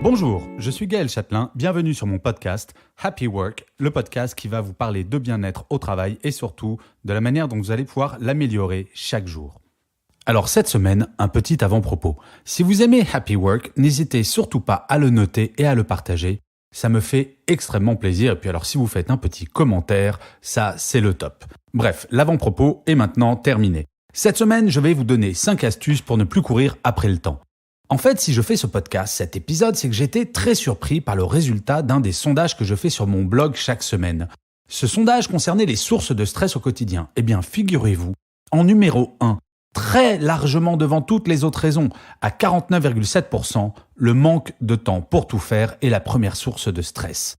Bonjour, je suis Gaël Châtelain, bienvenue sur mon podcast Happy Work, le podcast qui va vous parler de bien-être au travail et surtout de la manière dont vous allez pouvoir l'améliorer chaque jour. Alors cette semaine, un petit avant-propos. Si vous aimez Happy Work, n'hésitez surtout pas à le noter et à le partager. Ça me fait extrêmement plaisir. Et puis alors si vous faites un petit commentaire, ça c'est le top. Bref, l'avant-propos est maintenant terminé. Cette semaine, je vais vous donner 5 astuces pour ne plus courir après le temps. En fait, si je fais ce podcast, cet épisode, c'est que j'étais très surpris par le résultat d'un des sondages que je fais sur mon blog chaque semaine. Ce sondage concernait les sources de stress au quotidien. Eh bien, figurez-vous, en numéro 1, très largement devant toutes les autres raisons, à 49,7%, le manque de temps pour tout faire est la première source de stress.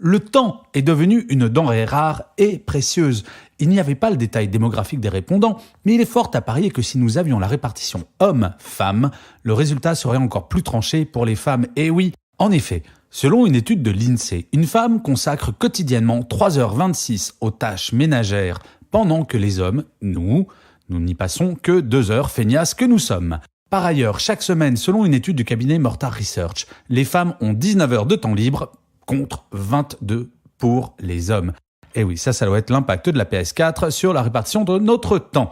Le temps est devenu une denrée rare et précieuse. Il n'y avait pas le détail démographique des répondants, mais il est fort à parier que si nous avions la répartition hommes-femmes, le résultat serait encore plus tranché pour les femmes. Et oui, en effet, selon une étude de l'INSEE, une femme consacre quotidiennement 3h26 aux tâches ménagères, pendant que les hommes, nous n'y passons que 2 heures feignasses que nous sommes. Par ailleurs, chaque semaine, selon une étude du cabinet Mortar Research, les femmes ont 19 heures de temps libre, contre 22 pour les hommes. Et oui, ça doit être l'impact de la PS4 sur la répartition de notre temps.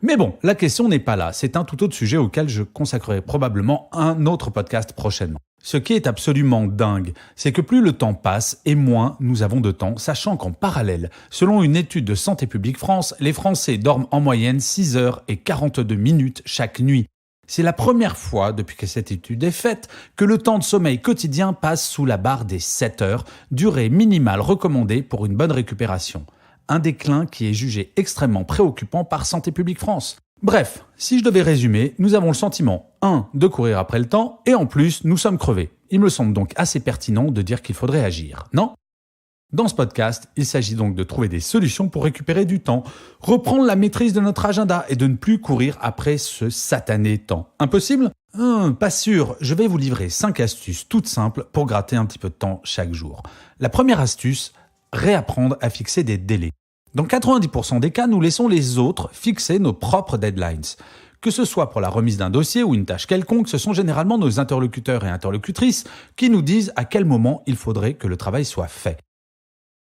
Mais bon, la question n'est pas là. C'est un tout autre sujet auquel je consacrerai probablement un autre podcast prochainement. Ce qui est absolument dingue, c'est que plus le temps passe et moins nous avons de temps, sachant qu'en parallèle, selon une étude de Santé publique France, les Français dorment en moyenne 6 heures et 42 minutes chaque nuit. C'est la première fois, depuis que cette étude est faite, que le temps de sommeil quotidien passe sous la barre des 7 heures, durée minimale recommandée pour une bonne récupération. Un déclin qui est jugé extrêmement préoccupant par Santé publique France. Bref, si je devais résumer, nous avons le sentiment, 1. de courir après le temps, et en plus, nous sommes crevés. Il me semble donc assez pertinent de dire qu'il faudrait agir, non ? Dans ce podcast, il s'agit donc de trouver des solutions pour récupérer du temps, reprendre la maîtrise de notre agenda et de ne plus courir après ce satané temps. Impossible ? Pas sûr. Je vais vous livrer 5 astuces toutes simples pour gratter un petit peu de temps chaque jour. La première astuce, réapprendre à fixer des délais. Dans 90% des cas, nous laissons les autres fixer nos propres deadlines. Que ce soit pour la remise d'un dossier ou une tâche quelconque, ce sont généralement nos interlocuteurs et interlocutrices qui nous disent à quel moment il faudrait que le travail soit fait.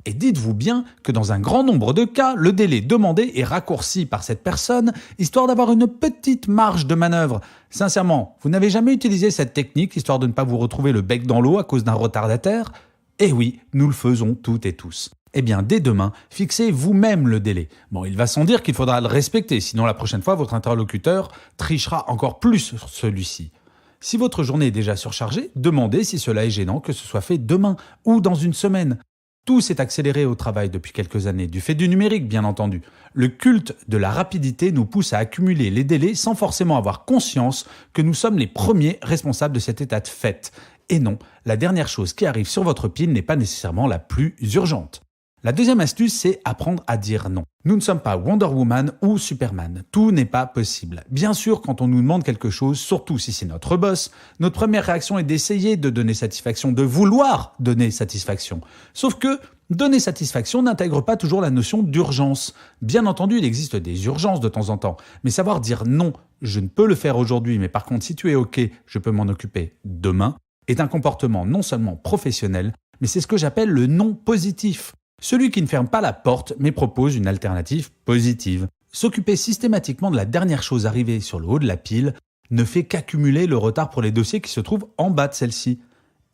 Et dites-vous bien que dans un grand nombre de cas, le délai demandé est raccourci par cette personne, histoire d'avoir une petite marge de manœuvre. Sincèrement, vous n'avez jamais utilisé cette technique, histoire de ne pas vous retrouver le bec dans l'eau à cause d'un retardataire ? Eh oui, nous le faisons toutes et tous. Eh bien, dès demain, fixez vous-même le délai. Bon, il va sans dire qu'il faudra le respecter, sinon la prochaine fois, votre interlocuteur trichera encore plus sur celui-ci. Si votre journée est déjà surchargée, demandez si cela est gênant que ce soit fait demain ou dans une semaine. Tout s'est accéléré au travail depuis quelques années, du fait du numérique bien entendu. Le culte de la rapidité nous pousse à accumuler les délais sans forcément avoir conscience que nous sommes les premiers responsables de cet état de fait. Et non, la dernière chose qui arrive sur votre pile n'est pas nécessairement la plus urgente. La deuxième astuce, c'est apprendre à dire non. Nous ne sommes pas Wonder Woman ou Superman. Tout n'est pas possible. Bien sûr, quand on nous demande quelque chose, surtout si c'est notre boss, notre première réaction est d'essayer de donner satisfaction, de vouloir donner satisfaction. Sauf que donner satisfaction n'intègre pas toujours la notion d'urgence. Bien entendu, il existe des urgences de temps en temps, mais savoir dire non, je ne peux le faire aujourd'hui, mais par contre, si tu es OK, je peux m'en occuper demain, est un comportement non seulement professionnel, mais c'est ce que j'appelle le non positif. Celui qui ne ferme pas la porte, mais propose une alternative positive. S'occuper systématiquement de la dernière chose arrivée sur le haut de la pile ne fait qu'accumuler le retard pour les dossiers qui se trouvent en bas de celle-ci.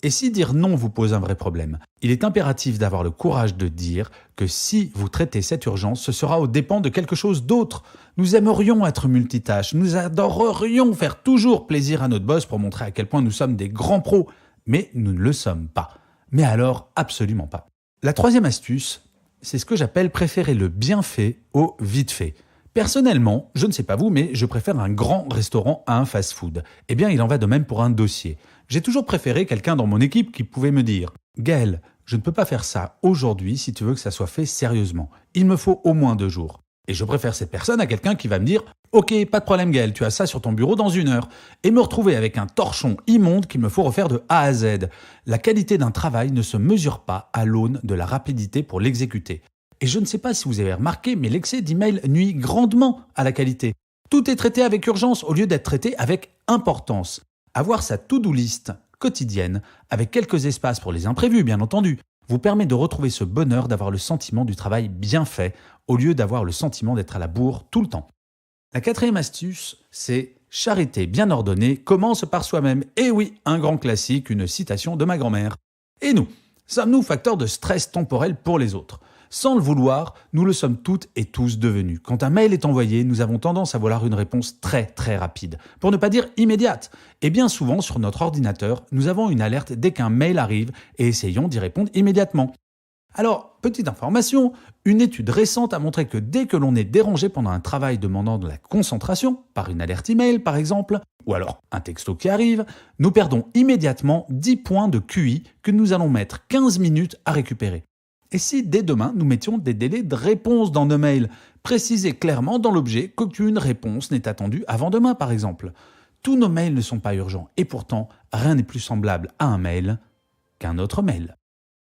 Et si dire non vous pose un vrai problème, il est impératif d'avoir le courage de dire que si vous traitez cette urgence, ce sera aux dépens de quelque chose d'autre. Nous aimerions être multitâches, nous adorerions faire toujours plaisir à notre boss pour montrer à quel point nous sommes des grands pros, mais nous ne le sommes pas. Mais alors, absolument pas. La troisième astuce, c'est ce que j'appelle préférer le bien fait au vite fait. Personnellement, je ne sais pas vous, mais je préfère un grand restaurant à un fast-food. Eh bien, il en va de même pour un dossier. J'ai toujours préféré quelqu'un dans mon équipe qui pouvait me dire « Gaël, je ne peux pas faire ça aujourd'hui si tu veux que ça soit fait sérieusement. Il me faut au moins 2 jours. » Et je préfère cette personne à quelqu'un qui va me dire « Ok, pas de problème Gaël, tu as ça sur ton bureau dans 1 heure. » Et me retrouver avec un torchon immonde qu'il me faut refaire de A à Z. La qualité d'un travail ne se mesure pas à l'aune de la rapidité pour l'exécuter. Et je ne sais pas si vous avez remarqué, mais l'excès d'email nuit grandement à la qualité. Tout est traité avec urgence au lieu d'être traité avec importance. Avoir sa to-do list quotidienne, avec quelques espaces pour les imprévus bien entendu, vous permet de retrouver ce bonheur d'avoir le sentiment du travail bien fait, au lieu d'avoir le sentiment d'être à la bourre tout le temps. La quatrième astuce, c'est charité bien ordonnée commence par soi-même. Et oui, un grand classique, une citation de ma grand-mère. Et nous, sommes-nous facteurs de stress temporel pour les autres ? Sans le vouloir, nous le sommes toutes et tous devenus. Quand un mail est envoyé, nous avons tendance à vouloir une réponse très très rapide, pour ne pas dire immédiate. Et bien souvent, sur notre ordinateur, nous avons une alerte dès qu'un mail arrive et essayons d'y répondre immédiatement. Alors, petite information, une étude récente a montré que dès que l'on est dérangé pendant un travail demandant de la concentration, par une alerte email par exemple, ou alors un texto qui arrive, nous perdons immédiatement 10 points de QI que nous allons mettre 15 minutes à récupérer. Et si dès demain, nous mettions des délais de réponse dans nos mails, précisez clairement dans l'objet qu'aucune réponse n'est attendue avant demain par exemple. Tous nos mails ne sont pas urgents et pourtant, rien n'est plus semblable à un mail qu'un autre mail.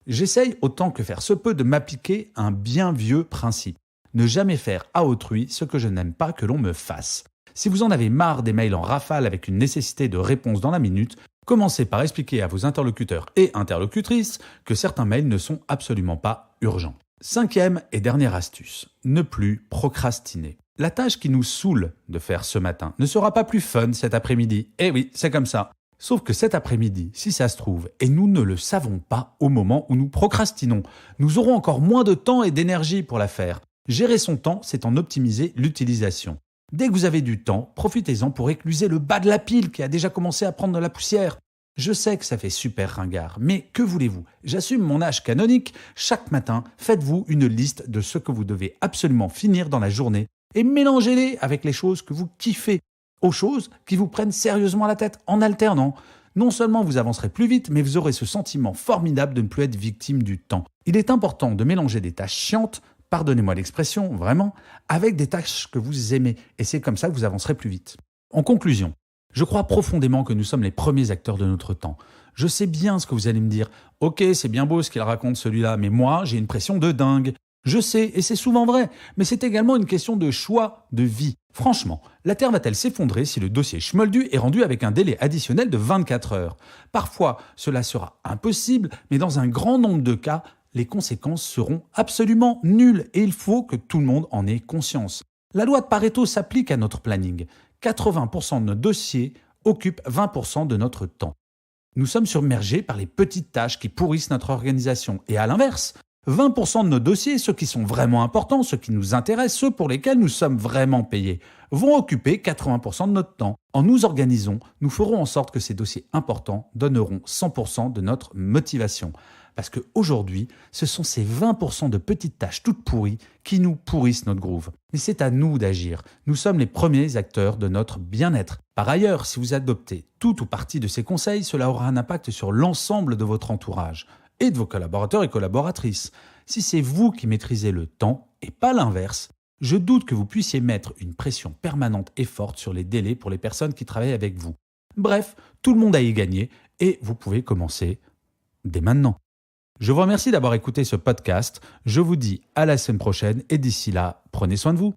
J'essaye autant que faire se peut de m'appliquer un bien vieux principe. Ne jamais faire à autrui ce que je n'aime pas que l'on me fasse. Si vous en avez marre des mails en rafale avec une nécessité de réponse dans la minute, commencez par expliquer à vos interlocuteurs et interlocutrices que certains mails ne sont absolument pas urgents. Cinquième et dernière astuce, ne plus procrastiner. La tâche qui nous saoule de faire ce matin ne sera pas plus fun cet après-midi. Eh oui, c'est comme ça. Sauf que cet après-midi, si ça se trouve, et nous ne le savons pas au moment où nous procrastinons, nous aurons encore moins de temps et d'énergie pour la faire. Gérer son temps, c'est en optimiser l'utilisation. Dès que vous avez du temps, profitez-en pour écluser le bas de la pile qui a déjà commencé à prendre de la poussière. Je sais que ça fait super ringard, mais que voulez-vous ? J'assume mon âge canonique. Chaque matin, faites-vous une liste de ce que vous devez absolument finir dans la journée et mélangez-les avec les choses que vous kiffez, aux choses qui vous prennent sérieusement la tête en alternant. Non seulement vous avancerez plus vite, mais vous aurez ce sentiment formidable de ne plus être victime du temps. Il est important de mélanger des tâches chiantes, pardonnez-moi l'expression, vraiment, avec des tâches que vous aimez. Et c'est comme ça que vous avancerez plus vite. En conclusion, je crois profondément que nous sommes les premiers acteurs de notre temps. Je sais bien ce que vous allez me dire. Ok, c'est bien beau ce qu'il raconte celui-là, mais moi, j'ai une pression de dingue. Je sais, et c'est souvent vrai, mais c'est également une question de choix de vie. Franchement, la Terre va-t-elle s'effondrer si le dossier Schmoldu est rendu avec un délai additionnel de 24 heures ? Parfois, cela sera impossible, mais dans un grand nombre de cas, les conséquences seront absolument nulles et il faut que tout le monde en ait conscience. La loi de Pareto s'applique à notre planning. 80% de nos dossiers occupent 20% de notre temps. Nous sommes submergés par les petites tâches qui pourrissent notre organisation. Et à l'inverse, 20% de nos dossiers, ceux qui sont vraiment importants, ceux qui nous intéressent, ceux pour lesquels nous sommes vraiment payés, vont occuper 80% de notre temps. En nous organisant, nous ferons en sorte que ces dossiers importants donneront 100% de notre motivation. Parce qu'aujourd'hui, ce sont ces 20% de petites tâches toutes pourries qui nous pourrissent notre groove. Mais c'est à nous d'agir. Nous sommes les premiers acteurs de notre bien-être. Par ailleurs, si vous adoptez tout ou partie de ces conseils, cela aura un impact sur l'ensemble de votre entourage et de vos collaborateurs et collaboratrices. Si c'est vous qui maîtrisez le temps et pas l'inverse, je doute que vous puissiez mettre une pression permanente et forte sur les délais pour les personnes qui travaillent avec vous. Bref, tout le monde a y gagné et vous pouvez commencer dès maintenant. Je vous remercie d'avoir écouté ce podcast. Je vous dis à la semaine prochaine et d'ici là, prenez soin de vous.